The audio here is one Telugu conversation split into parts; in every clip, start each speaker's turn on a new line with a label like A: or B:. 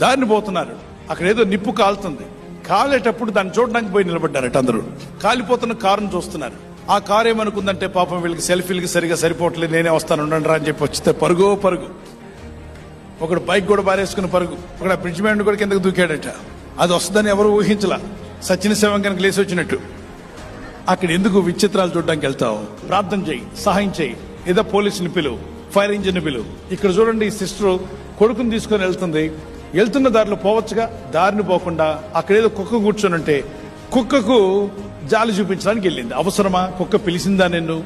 A: దారిని పోతున్నారు. అక్కడ ఏదో నిప్పు కాలుతుంది. కాలేటప్పుడు దాన్ని చూడడానికి పోయి నిలబడ్డారట అందరూ. కాలిపోతున్న కారును చూస్తున్నారు. ఆ కారు ఏమనుకుందంటే, పాపం వీళ్ళకి సెల్ఫీలకి సరిగా సరిపోవట్లేదు, నేనే వస్తాను ఉండండి రా అని చెప్పి వచ్చితే పరుగో పరుగు. ఒకడు బైక్ కూడా బారేసుకుని పరుగు. ఒకడు ఆ బ్రిడ్జ్ మ్యాన్ కూడా కిందకు దూకాడట. అది వస్తుందని ఎవరు ఊహించలా. సచిన శవంకానికి లేచి వచ్చినట్టు. అక్కడ ఎందుకు విచిత్రాలు చూడడానికి వెళ్తావు? ప్రార్థన చేయి, సహాయం చేయి, ఏదో పోలీసుని పిలువు, ఫైర్ ఇంజిన్ పిలువు. ఇక్కడ చూడండి, ఈ సిస్టర్ కొడుకుని తీసుకొని వెళ్తుంది. వెళ్తున్న దారిలో పోవచ్చుగా, దారిని పోకుండా అక్కడేదో కుక్క కూర్చొని ఉంటే కుక్కకు జాలి చూపించడానికి వెళ్ళింది. అవసరమా? కుక్క పిలిచిందా నిన్ను?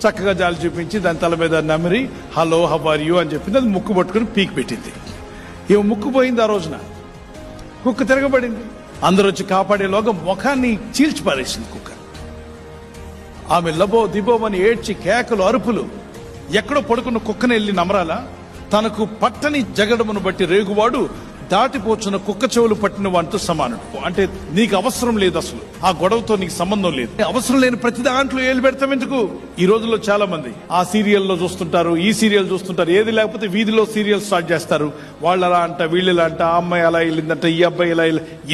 A: చక్కగా జాలి చూపించి దాని తల మీద నమిరి హలో హౌ ఆర్ యూ అని చెప్పింది. అది ముక్కు పట్టుకుని పీక్ పెట్టింది. ఏమో ముక్కు పోయింది. ఆ రోజున కుక్క తిరగబడింది. అందరూ వచ్చి కాపాడేలోగా ముఖాన్ని చీల్చి పారేసింది కుక్క. ఆమె లబో దిబోమని ఏడ్చి కేకలు, అరుపులు. ఎక్కడో పడుకున్న కుక్కని వెళ్ళి నమరాలా? తనకు పట్టని జగడమును బట్టి రేగువాడు దాటిపోచున్న కుక్క చెవులు పట్టిన వాటితో సమానుడు. అంటే నీకు అవసరం లేదు, అసలు ఆ గొడవతో నీకు సంబంధం లేదు. అవసరం లేని ప్రతి దాంట్లో ఏలు పెడతాం ఎందుకు? ఈ రోజుల్లో చాలా మంది ఆ సీరియల్లో చూస్తుంటారు, ఈ సీరియల్ చూస్తుంటారు. ఏది లేకపోతే వీధిలో సీరియల్ స్టార్ట్ చేస్తారు. వాళ్ళు అలా అంట, వీళ్ళు ఇలా అంట, ఆ అమ్మాయి అలా వెళ్ళిందంట, ఈ అబ్బాయి ఇలా.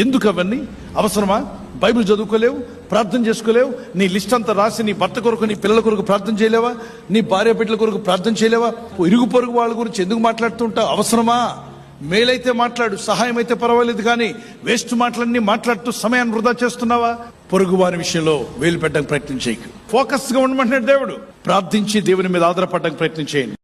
A: ఎందుకు అవన్నీ? అవసరమా? బైబిల్ చదువుకోలేవు, ప్రార్థన చేసుకోలేవు, నీ లిస్ట్ అంతా రాసి నీ భర్త కొరకు, నీ పిల్లల కొరకు ప్రార్థన చేయలేవా? నీ భార్య బిడ్డల కొరకు ప్రార్థన చేయలేవా? ఇరుగు పొరుగు వాళ్ళ గురించి ఎందుకు మాట్లాడుతుంటావు? అవసరమా? మేలైతే మాట్లాడు, సహాయం అయితే పర్వాలేదు, కానీ వేస్ట్ మాటలన్నీ మాట్లాడుతూ సమయాన్ని వృధా చేస్తున్నావా? పొరుగు వారి విషయంలో వేలు పెట్టడానికి ప్రయత్నం చేయకు. ఫోకస్ గా ఉండమంటున్నాడు దేవుడు. ప్రార్థించి దేవుని మీద ఆధారపడడానికి ప్రయత్నం చేయండి.